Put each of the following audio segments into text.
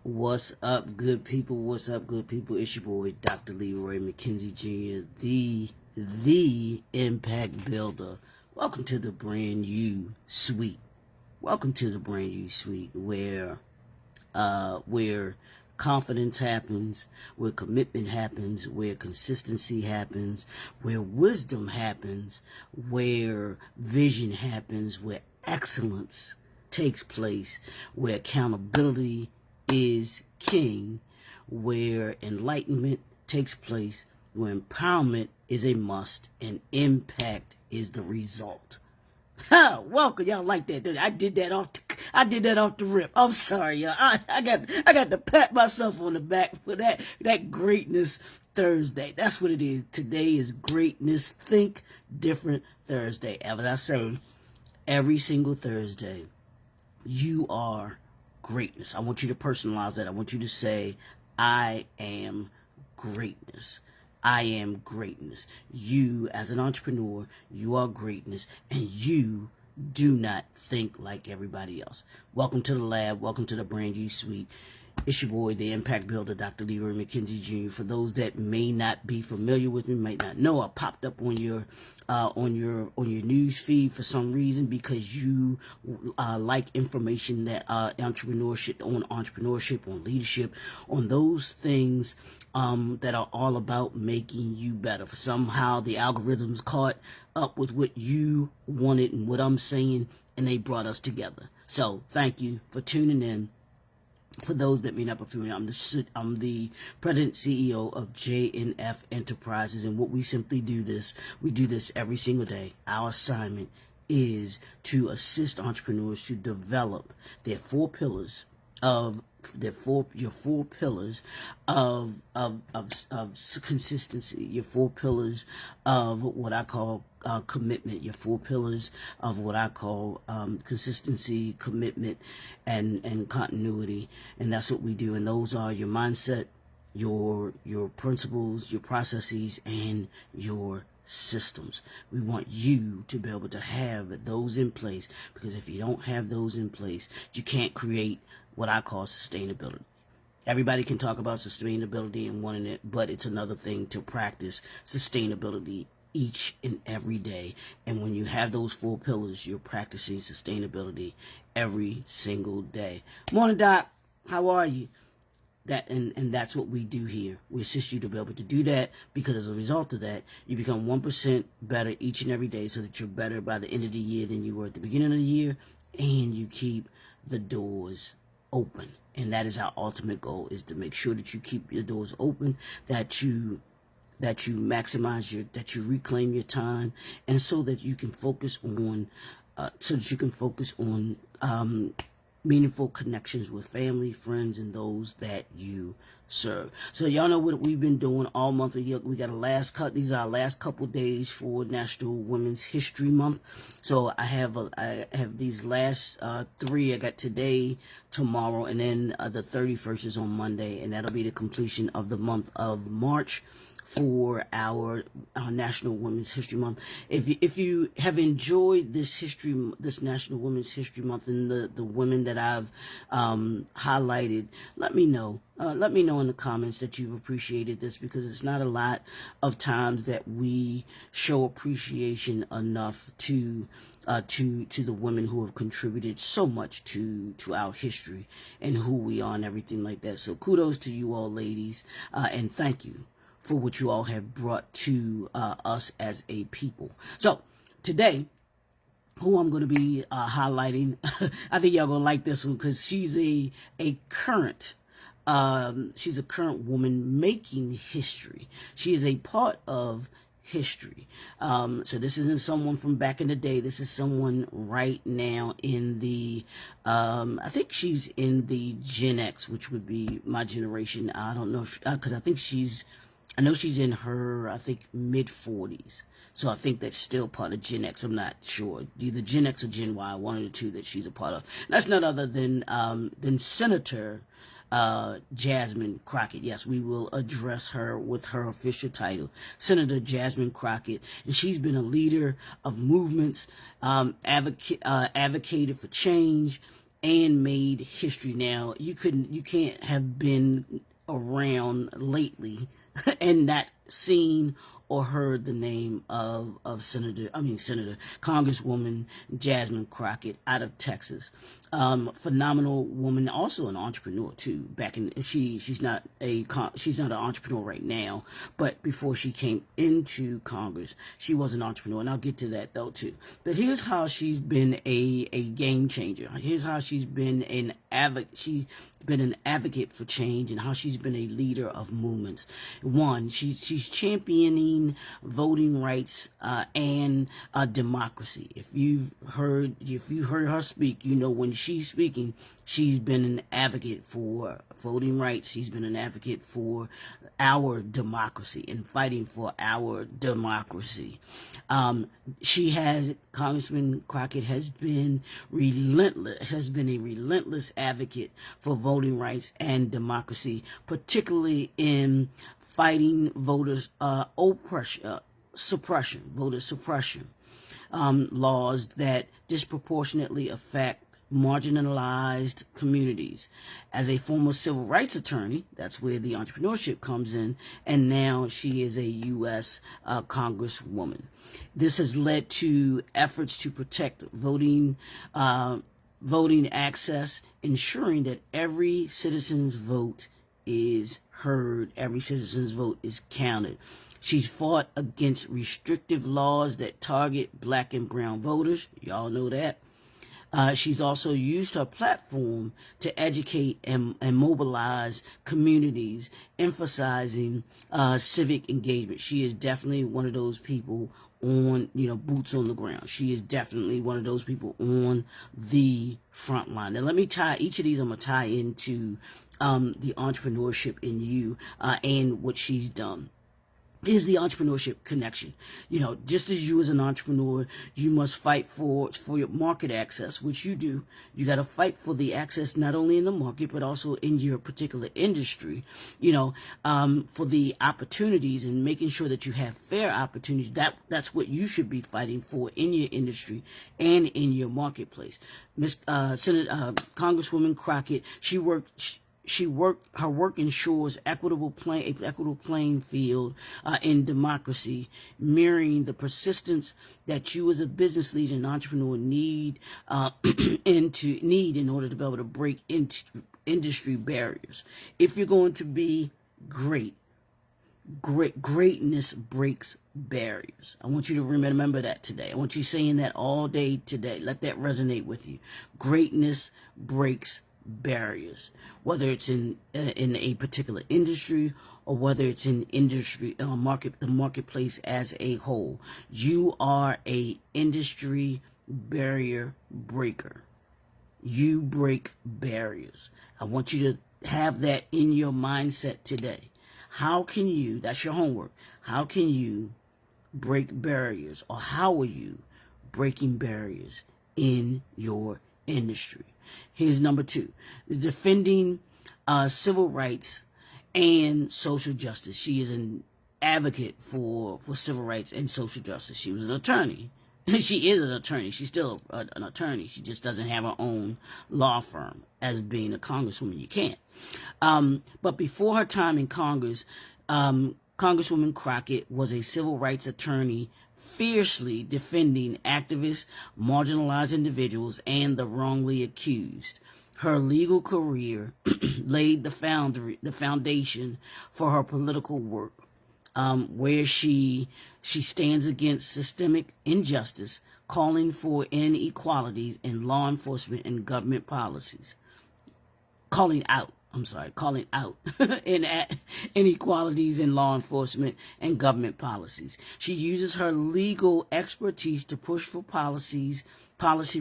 What's up, good people? What's up, good people? It's your boy, Dr. Leroy McKenzie Jr., the Impact Builder. Welcome to the brand new suite. Welcome to the brand new suite where confidence happens, where commitment happens, where consistency happens, where wisdom happens, where vision happens, where excellence takes place, where accountability is king, where enlightenment takes place, where empowerment is a must, and impact is the result. Ha! Welcome, y'all like that? I did that off the rip. I'm sorry, y'all. I got to pat myself on the back for that Greatness Thursday. That's what it is. Today is Greatness Think Different Thursday. As I say, every single Thursday, you are greatness. I want you to personalize that. I want you to say, I am greatness. I am greatness. You, as an entrepreneur, you are greatness, and you do not think like everybody else. Welcome to the lab. Welcome to the brand new suite. It's your boy, the Impact Builder, Dr. Leroy McKenzie Jr. For those that may not be familiar with me, might not know, I popped up on your news feed for some reason because you like information that entrepreneurship, on leadership, on those things that are all about making you better. For somehow the algorithms caught up with what you wanted and what I'm saying, and they brought us together. So thank you for tuning in. For those that may not be familiar, I'm the president CEO of J&F Enterprises, and what we simply do we do this every single day. Our assignment is to assist entrepreneurs to develop their four pillars of consistency, your four pillars of what I call commitment, your four pillars of what I call consistency, commitment, and continuity. And that's what we do. And those are your mindset, your principles, your processes, and your systems. We want you to be able to have those in place, because if you don't have those in place, you can't create what I call sustainability. Everybody can talk about sustainability and wanting it, but it's another thing to practice sustainability each and every day. And when you have those four pillars, you're practicing sustainability every single day. Morning, Doc. How are you? And that's what we do here. We assist you to be able to do that, because as a result of that, you become 1% better each and every day, so that you're better by the end of the year than you were at the beginning of the year, and you keep the doors open. And that is our ultimate goal, is to make sure that you keep your doors open, that you maximize that you reclaim your time, and so that you can focus on meaningful connections with family, friends, and those that you serve. So y'all know what we've been doing all month. We got these are our last couple days for National Women's History Month. So I have these last three. I got today, tomorrow, and then the 31st is on Monday, and that'll be the completion of the month of March for our National Women's History Month. If you have enjoyed this National Women's History Month, and the women that I've highlighted, let me know. Let me know in the comments that you've appreciated this, because it's not a lot of times that we show appreciation enough to the women who have contributed so much to our history and who we are and everything like that. So kudos to you all, ladies, and thank you for what you all have brought to us as a people. So today, who I'm going to be highlighting, I think y'all going to like this one, because she's a current woman making history. She is a part of history. So this isn't someone from back in the day. This is someone right now in the, I think she's in the Gen X, which would be my generation. I don't know, because I know she's in her, mid 40s. So I think that's still part of Gen X. I'm not sure. Either Gen X or Gen Y, one of the two that she's a part of. And that's none other than Senator Jasmine Crockett. Yes, we will address her with her official title, Senator Jasmine Crockett. And she's been a leader of movements, advocated for change, and made history. Now, you can't have been around lately and not seen or heard the name of Senator Congresswoman Jasmine Crockett out of Texas. Phenomenal woman, also an entrepreneur too. She's not an entrepreneur right now, but before she came into Congress, she was an entrepreneur, and I'll get to that though too. But here's how she's been a game changer. Here's how she's been an advocate for change, and how she's been a leader of movements. One, she's championing voting rights and democracy. If you've heard her speak, you know when she's speaking, she's been an advocate for voting rights. She's been an advocate for our democracy and fighting for our democracy. Congressman Crockett has been a relentless advocate for voting rights and democracy, particularly in fighting voter suppression laws that disproportionately affect marginalized communities. As a former civil rights attorney, that's where the entrepreneurship comes in, and now she is a U.S. Congresswoman. This has led to efforts to protect voting access, ensuring that every citizen's vote is heard, every citizen's vote is counted. She's fought against restrictive laws that target black and brown voters. Y'all know that. She's also used her platform to educate and mobilize communities, emphasizing civic engagement. She is definitely one of those people on, boots on the ground. She is definitely one of those people on the front line. Now, let me tie each of these. I'm going to tie into the entrepreneurship in you and what she's done. Here's the entrepreneurship connection. Just as you as an entrepreneur, you must fight for your market access, which you do. You got to fight for the access not only in the market, but also in your particular industry, for the opportunities and making sure that you have fair opportunities. That's what you should be fighting for in your industry and in your marketplace. Congresswoman Crockett, her work ensures equitable playing field in democracy, mirroring the persistence that you as a business leader and entrepreneur need in order to be able to break into industry barriers. If you're going to be greatness breaks barriers. I want you to remember that today. I want you saying that all day today. Let that resonate with you. Greatness breaks barriers, whether it's in a particular industry or whether it's in the marketplace as a whole. You are a industry barrier breaker. You break barriers. I want you to have that in your mindset today. How can you, that's your homework, how can you break barriers, or how are you breaking barriers in your industry? Here's number 2, defending civil rights and social justice. She is an advocate for civil rights and social justice. She was an attorney. She is an attorney. She's still an attorney. She just doesn't have her own law firm. As being a congresswoman, you can't. But before her time in Congress, Congresswoman Crockett was a civil rights attorney, fiercely defending activists, marginalized individuals, and the wrongly accused. Her legal career laid the foundation for her political work, where she stands against systemic injustice, calling for inequalities in law enforcement and government policies. Calling out inequalities in law enforcement and government policies. She uses her legal expertise to push for policy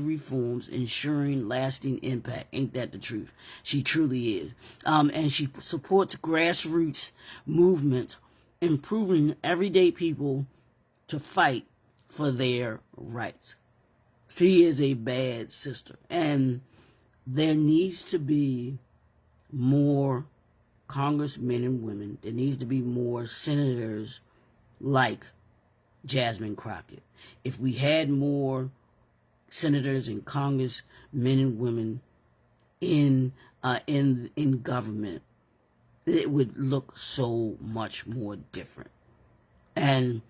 reforms, ensuring lasting impact. Ain't that the truth? She truly is. And she supports grassroots movements, improving everyday people to fight for their rights. She is a bad sister, and there needs to be more congressmen and women. There needs to be more senators like Jasmine Crockett. If we had more senators and congressmen and women in government, it would look so much more different. And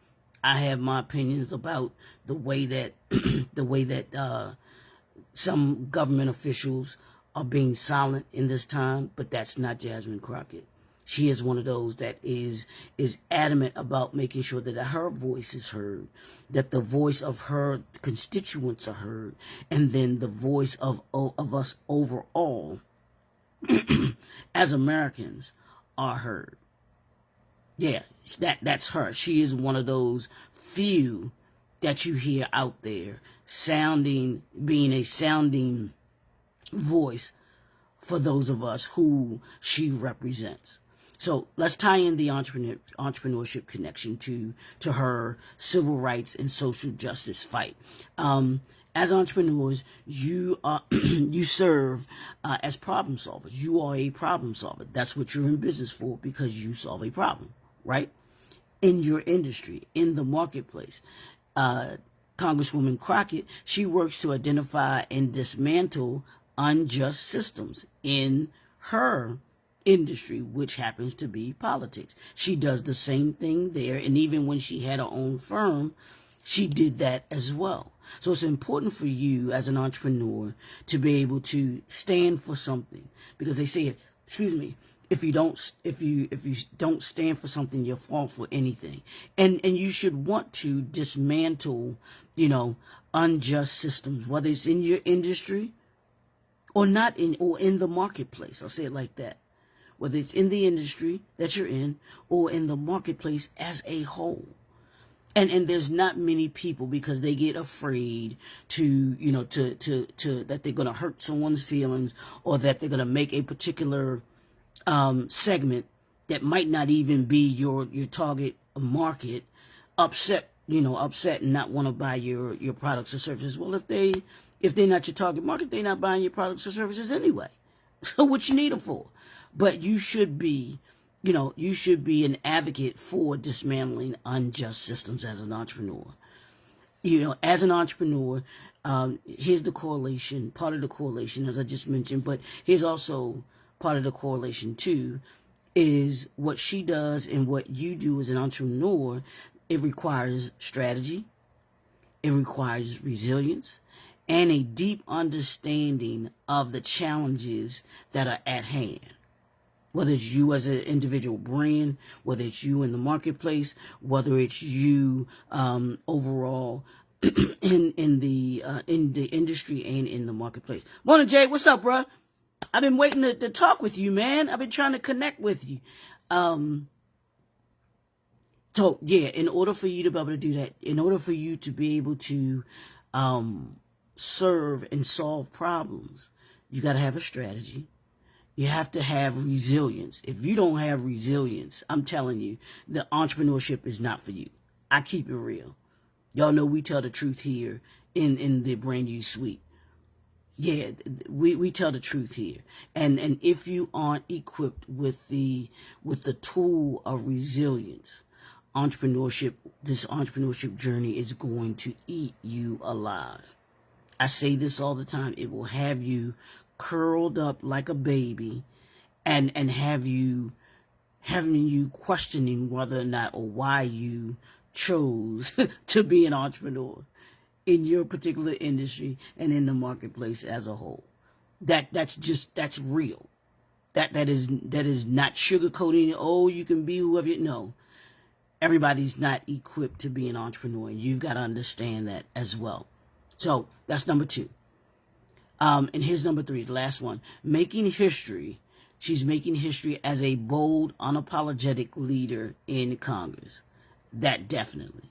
I have my opinions about the way that some government officials are being silent in this time, but that's not Jasmine Crockett. She is one of those that is adamant about making sure that her voice is heard, that the voice of her constituents are heard, and then the voice of us overall as Americans are heard. Yeah, that's her. She is one of those few that you hear out there being a sounding voice for those of us who she represents. So let's tie in the entrepreneurship connection to her civil rights and social justice fight. As entrepreneurs, you serve as problem solvers. You are a problem solver. That's what you're in business for, because you solve a problem, right? In your industry, in the marketplace. Congresswoman Crockett, she works to identify and dismantle unjust systems in her industry, which happens to be politics. She does the same thing there, and even when she had her own firm, she did that as well. So it's important for you as an entrepreneur to be able to stand for something, because they say, if you don't stand for something, you'll fall for anything. And you should want to dismantle, unjust systems, whether it's in your industry or not in the marketplace. I'll say it like that. Whether it's in the industry that you're in or in the marketplace as a whole. And there's not many people, because they get afraid to that they're going to hurt someone's feelings, or that they're going to make a particular segment that might not even be your target market upset and not want to buy your products or services. Well, if they're not your target market, they're not buying your products or services anyway. So what you need them for? But you should be an advocate for dismantling unjust systems as an entrepreneur. As an entrepreneur, here's the correlation, part of the correlation, as I just mentioned, but here's also part of the correlation too, is what she does and what you do as an entrepreneur. It requires strategy, it requires resilience, and a deep understanding of the challenges that are at hand. Whether it's you as an individual brand, whether it's you in the marketplace, whether it's you overall in the industry and in the marketplace. Morning, Jay. What's up, bro? I've been waiting to talk with you, man. I've been trying to connect with you. So yeah, in order for you to be able to do that, in order for you to be able to serve and solve problems, you got to have a strategy. You have to have resilience. If you don't have resilience, I'm telling you, the entrepreneurship is not for you. I keep it real. Y'all know we tell the truth here in the Brand New Suite. Yeah, we tell the truth here. And if you aren't equipped with the tool of resilience, this entrepreneurship journey is going to eat you alive. I say this all the time. It will have you curled up like a baby, and having you questioning whether or not or why you chose to be an entrepreneur in your particular industry and in the marketplace as a whole. That's real. That is not sugarcoating. Oh, you can be whoever you know. Everybody's not equipped to be an entrepreneur, and you've got to understand that as well. So that's number 2. And here's number 3, the last one. Making history. She's making history as a bold, unapologetic leader in Congress. That definitely.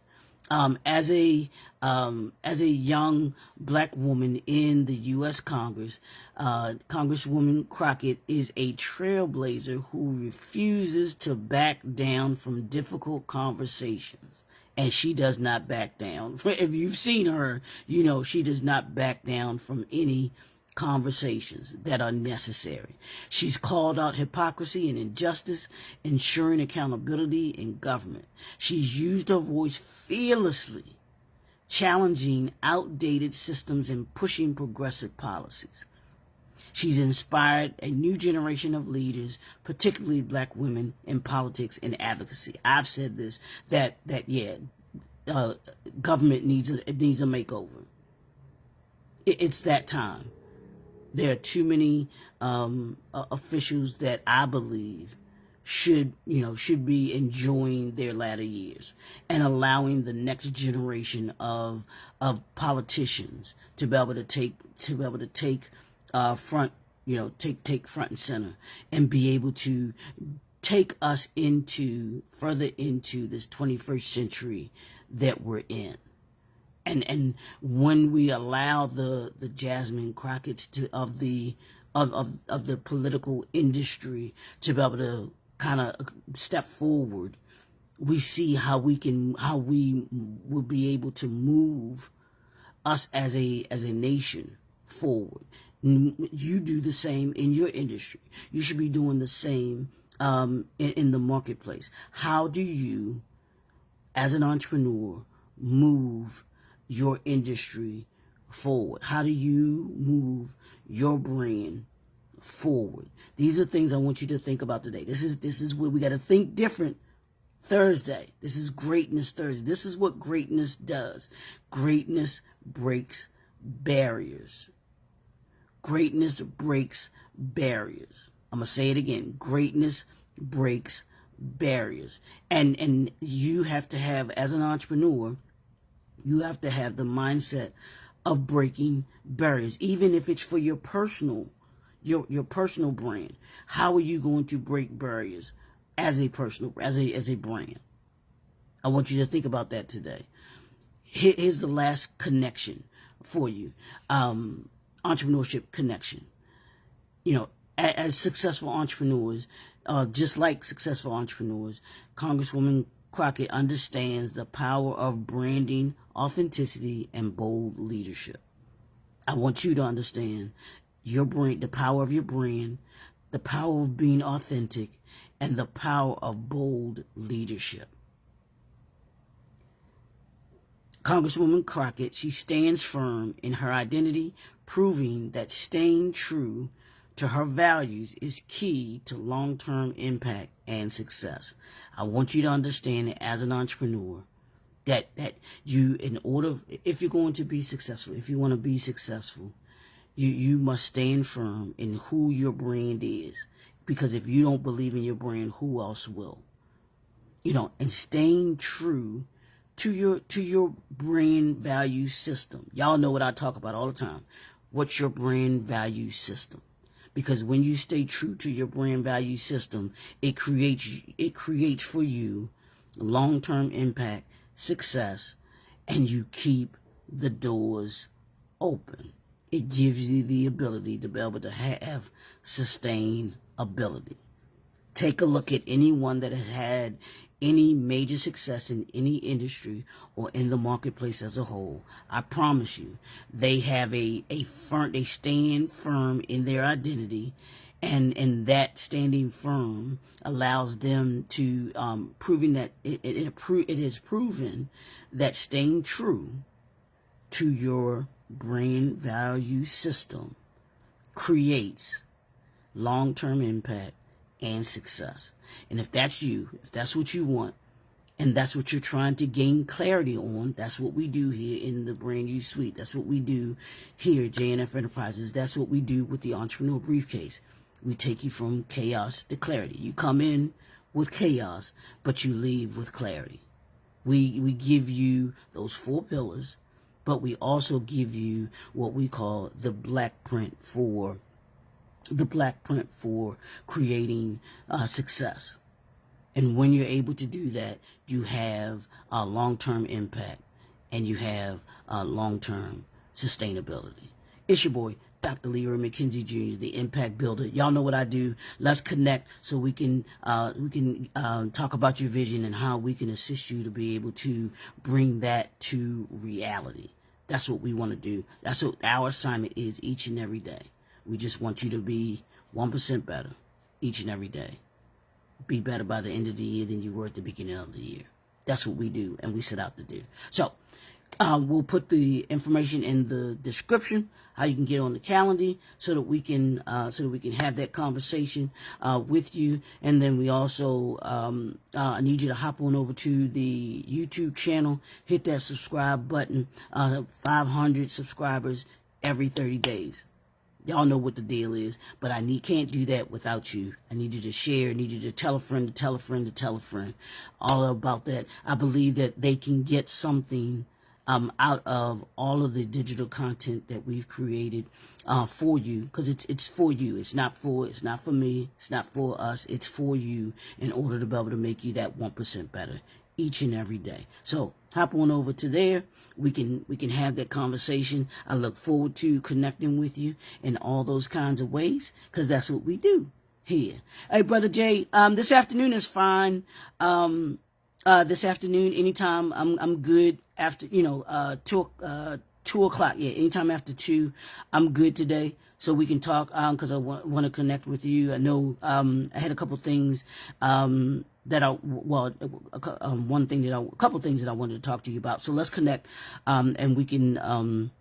As a young black woman in the U.S. Congress, Congresswoman Crockett is a trailblazer who refuses to back down from difficult conversations. And she does not back down. If you've seen her, you know she does not back down from any conversations that are necessary. She's called out hypocrisy and injustice, ensuring accountability in government. She's used her voice fearlessly, challenging outdated systems and pushing progressive policies. She's inspired a new generation of leaders, particularly black women in politics and advocacy. I've said this, that government needs a makeover. It's that time. There are too many officials that I believe should be enjoying their latter years and allowing the next generation of politicians to be able to take front front and center and be able to take us further into this 21st century that we're in. And when we allow the Jasmine Crockett's of the political industry to be able to kind of step forward, we see how we will be able to move us as a nation forward. You do the same in your industry. You should be doing the same in the marketplace. How do you, as an entrepreneur, move your industry forward? How do you move your brand forward? These are things I want you to think about today. This is where we got to think different. Thursday. This is Greatness Thursday. This is what greatness does. Greatness breaks barriers. Greatness breaks barriers. I'm going to say it again. Greatness breaks barriers. And you have to have, as an entrepreneur, you have to have the mindset of breaking barriers, even if it's for your personal brand. How are you going to break barriers as a brand? I want you to think about that today. Here's the last connection for you. Entrepreneurship connection. As successful entrepreneurs, just like successful entrepreneurs, Congresswoman Crockett understands the power of branding, authenticity, and bold leadership. I want you to understand your brand, the power of your brand, the power of being authentic, and the power of bold leadership. Congresswoman Crockett, she stands firm in her identity, proving that staying true to her values is key to long-term impact and success. I want you to understand that as an entrepreneur, that you, if you're going to be successful, if you want to be successful, you must stand firm in who your brand is. Because if you don't believe in your brand, who else will? And staying true to your brand value system. Y'all know what I talk about all the time. What's your brand value system? Because when you stay true to your brand value system, it creates for you long-term impact, success, and you keep the doors open. It gives you the ability to be able to have sustainability. Take a look at anyone that has had any major success in any industry or in the marketplace as a whole. I promise you, they have they stand firm in their identity, and that standing firm allows them to proving that it is proven that staying true to your brand value system creates long-term impact and success. And if that's you, if that's what you want, and that's what you're trying to gain clarity on, that's what we do here in the Brand You Suite. That's what we do here at JNF Enterprises. That's what we do with the Entrepreneur Briefcase. We take you from chaos to clarity. You come in with chaos, but you leave with clarity. We give you those 4 pillars, but we also give you what we call the black print for creating success. And when you're able to do that, you have a long-term impact and you have long-term sustainability. It's your boy, Dr. Leroy McKenzie Jr., the Impact Builder. Y'all know what I do. Let's connect so we can talk about your vision and how we can assist you to be able to bring that to reality. That's what we want to do. That's what our assignment is each and every day. We just want you to be 1% better each and every day. Be better by the end of the year than you were at the beginning of the year. That's what we do and we set out to do. So, We'll put the information in the description, how you can get on the calendar, so that we can have that conversation with you. And then we also I need you to hop on over to the YouTube channel, hit that subscribe button. 500 subscribers every 30 days. Y'all know what the deal is, but I can't do that without you. I need you to share. I need you to tell a friend, to tell a friend, to tell a friend. All about that. I believe that they can get something out of all of the digital content that we've created for you, because it's for you. It's not for me. It's not for us. It's for you, in order to be able to make you that 1% better each and every day. So hop on over to there. We can have that conversation. I look forward to connecting with you in all those kinds of ways, because that's what we do here. Hey, Brother Jay, this afternoon is fine. This afternoon, anytime, I'm good. After 2 o'clock, yeah, anytime after 2, I'm good today. So we can talk, because I want to connect with you. I know I had a couple things a couple things that I wanted to talk to you about. So let's connect, and we can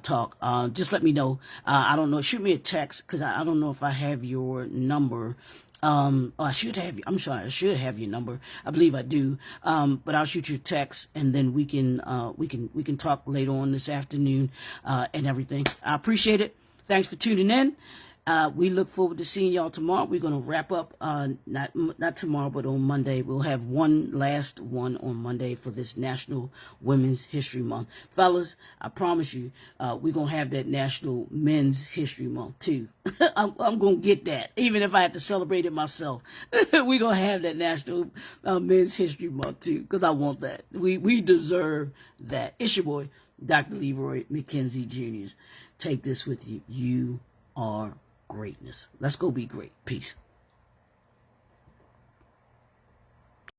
talk. Just let me know. I don't know. Shoot me a text, because I don't know if I have your number. I should have. I'm sorry. I should have your number. I believe I do. But I'll shoot you a text, and then we can talk later on this afternoon, and everything. I appreciate it. Thanks for tuning in. We look forward to seeing y'all tomorrow. We're going to wrap up, not tomorrow, but on Monday. We'll have one last one on Monday for this National Women's History Month. Fellas, I promise you, we're going to have that National Men's History Month too. I'm going to get that, even if I have to celebrate it myself. We're going to have that National Men's History Month too, because I want that. We deserve that. It's your boy, Dr. Leroy McKenzie Jr. Take this with you. You are greatness. Let's go be great. Peace.